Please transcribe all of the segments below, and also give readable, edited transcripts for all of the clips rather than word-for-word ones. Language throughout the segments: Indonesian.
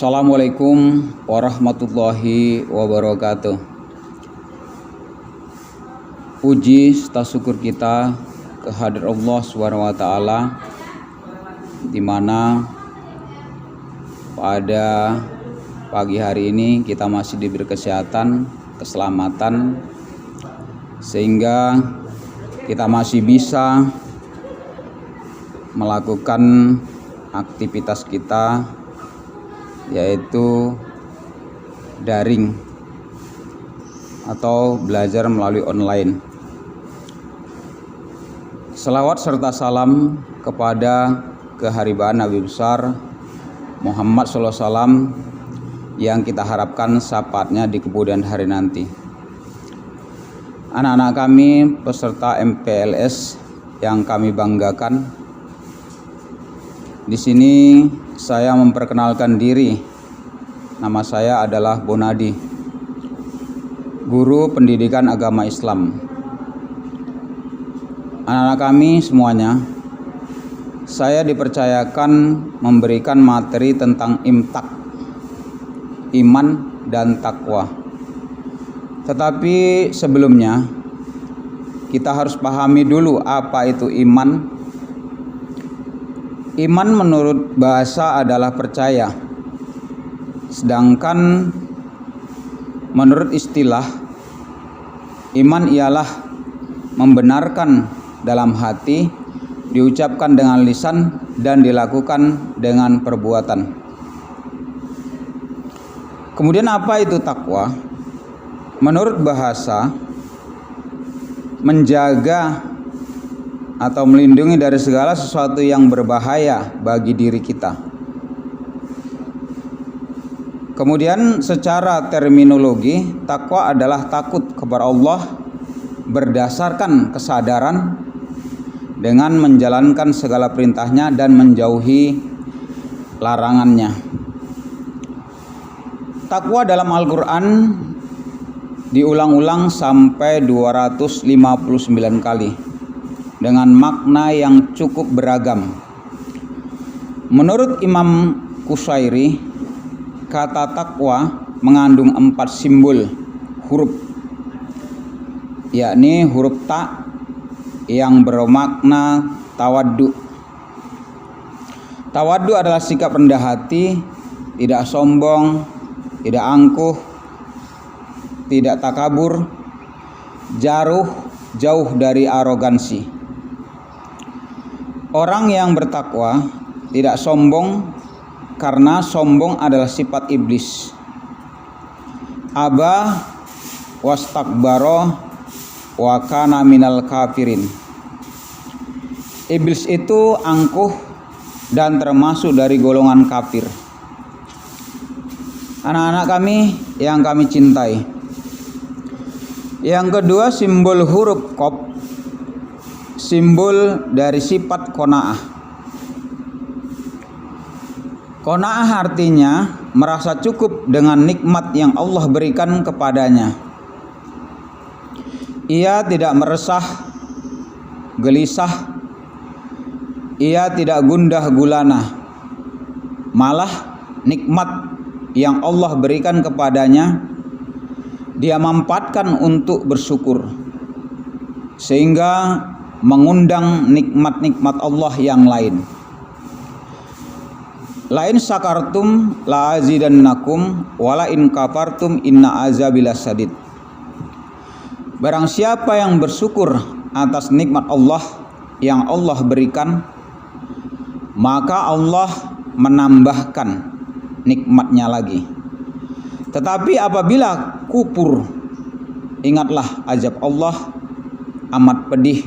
Assalamualaikum warahmatullahi wabarakatuh. Puji serta syukur kita kehadirat Allah SWT, di mana pada pagi hari ini kita masih diberi kesehatan, keselamatan, sehingga kita masih bisa melakukan aktivitas kita, yaitu daring atau belajar melalui online. Selawat serta salam kepada keharibaan Nabi besar Muhammad SAW yang kita harapkan syafaatnya di kemudian hari nanti. Anak-anak kami peserta MPLS yang kami banggakan, di sini saya memperkenalkan diri. Nama saya adalah Bonadi, guru pendidikan agama Islam. Anak-anak kami semuanya, saya dipercayakan memberikan materi tentang imtak, iman dan takwa. Tetapi sebelumnya kita harus pahami dulu apa itu iman. Iman menurut bahasa adalah percaya, sedangkan menurut istilah, iman ialah membenarkan dalam hati, diucapkan dengan lisan, dan dilakukan dengan perbuatan. Kemudian apa itu takwa? Menurut bahasa, menjaga atau melindungi dari segala sesuatu yang berbahaya bagi diri kita. Kemudian secara terminologi, takwa adalah takut kepada Allah berdasarkan kesadaran dengan menjalankan segala perintahnya dan menjauhi larangannya. Takwa dalam Al-Quran diulang-ulang sampai 259 kali dengan makna yang cukup beragam. Menurut Imam Qusairi, kata takwa mengandung 4 simbol huruf, yakni huruf ta yang bermakna tawaddu. Tawaddu adalah sikap rendah hati, tidak sombong, tidak angkuh, tidak takabur, jauh dari arogansi. Orang yang bertakwa tidak sombong, karena sombong adalah sifat iblis. Aba wastakbaro wa kana minal kafirin. Iblis itu angkuh dan termasuk dari golongan kafir. Anak-anak kami yang kami cintai, yang kedua simbol huruf qaf, simbol dari sifat qanaah. Qanaah artinya merasa cukup dengan nikmat yang Allah berikan kepadanya. Ia tidak meresah, gelisah, ia tidak gundah gulana. Malah nikmat yang Allah berikan kepadanya, dia manfaatkan untuk bersyukur, sehingga mengundang nikmat-nikmat Allah yang lain. Lain syakartum la azidannakum wala in kafartum inna azabi lasadid. Barang siapa yang bersyukur atas nikmat Allah yang Allah berikan, maka Allah menambahkan nikmatnya lagi. Tetapi apabila kufur, ingatlah azab Allah amat pedih.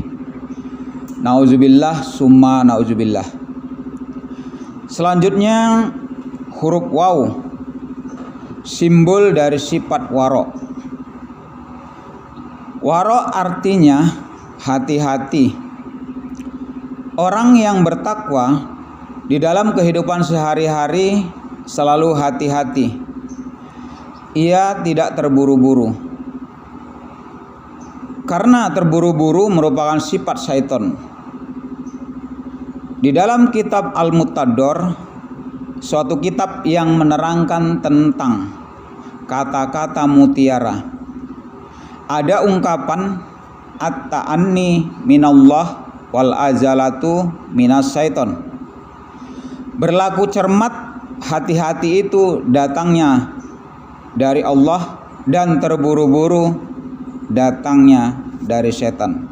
Nauzubillah summa nauzubillah. Selanjutnya huruf waw, simbol dari sifat waro. Waro artinya hati-hati. Orang yang bertakwa di dalam kehidupan sehari-hari selalu hati-hati. Ia tidak terburu-buru, karena terburu-buru merupakan sifat syaitan. Di dalam kitab Al-Muttador suatu kitab yang menerangkan tentang kata-kata mutiara. Ada ungkapan at-ta'anni minallah wal azalatu minas syaiton. Berlaku cermat, hati-hati itu datangnya dari Allah, dan terburu-buru datangnya dari setan.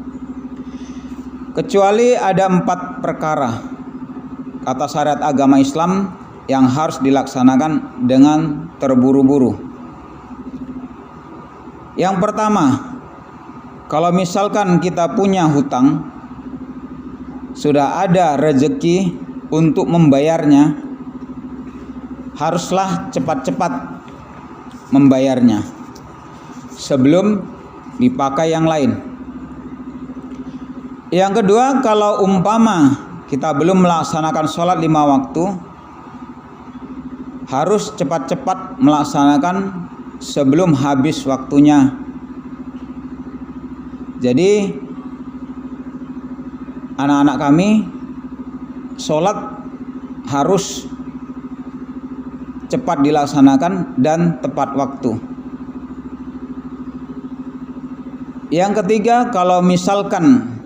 Kecuali ada 4 perkara kata syariat agama Islam yang harus dilaksanakan dengan terburu-buru. Yang pertama, kalau misalkan kita punya hutang, sudah ada rezeki untuk membayarnya, haruslah cepat-cepat membayarnya sebelum dipakai yang lain. Yang kedua, kalau umpama kita belum melaksanakan sholat 5 waktu, harus cepat-cepat melaksanakan sebelum habis waktunya. Jadi anak-anak kami sholat harus cepat dilaksanakan dan tepat waktu. Yang ketiga, kalau misalkan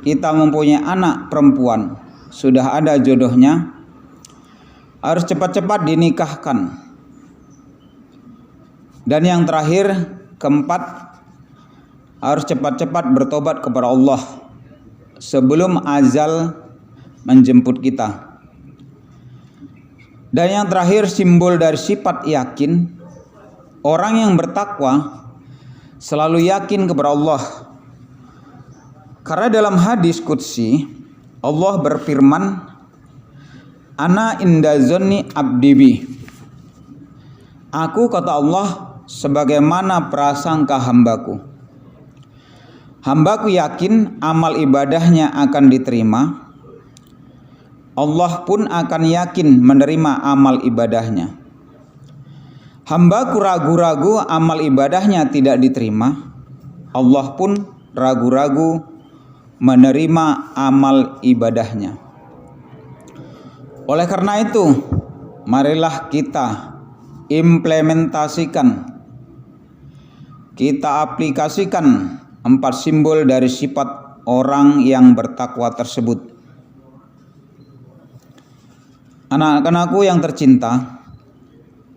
kita mempunyai anak perempuan, sudah ada jodohnya, harus cepat-cepat dinikahkan. Dan yang terakhir, keempat, harus cepat-cepat bertobat kepada Allah sebelum ajal menjemput kita. Dan yang terakhir, simbol dari sifat yakin, orang yang bertakwa selalu yakin kepada Allah. Karena dalam hadis qudsi Allah berfirman, ana inda zonni abdi bi. Aku, kata Allah, sebagaimana prasangka hambaku. Hambaku yakin amal ibadahnya akan diterima. Allah pun akan yakin menerima amal ibadahnya. Hambaku ragu-ragu amal ibadahnya tidak diterima. Allah pun ragu-ragu menerima amal ibadahnya. Oleh karena itu, marilah kita implementasikan, kita aplikasikan 4 simbol dari sifat orang yang bertakwa tersebut. Anak-anakku yang tercinta,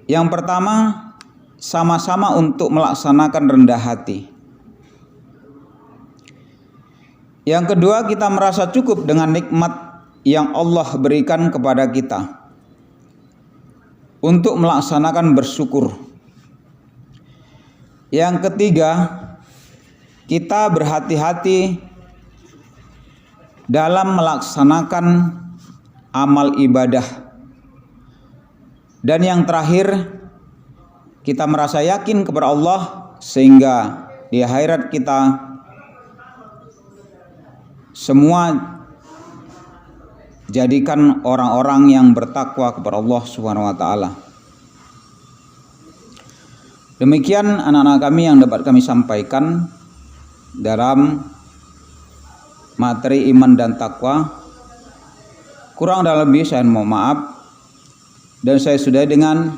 yang pertama, sama-sama untuk melaksanakan rendah hati. Yang kedua, kita merasa cukup dengan nikmat yang Allah berikan kepada kita untuk melaksanakan bersyukur. Yang ketiga, kita berhati-hati dalam melaksanakan amal ibadah. Dan yang terakhir, kita merasa yakin kepada Allah sehingga di akhirat kita semua jadikan orang-orang yang bertakwa kepada Allah Subhanahu wa taala. Demikian anak-anak kami yang dapat kami sampaikan dalam materi iman dan takwa. Kurang dan lebih saya mohon maaf, dan saya sudah dengan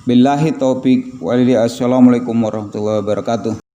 billahi taufik walhidayah. Assalamualaikum warahmatullahi wabarakatuh.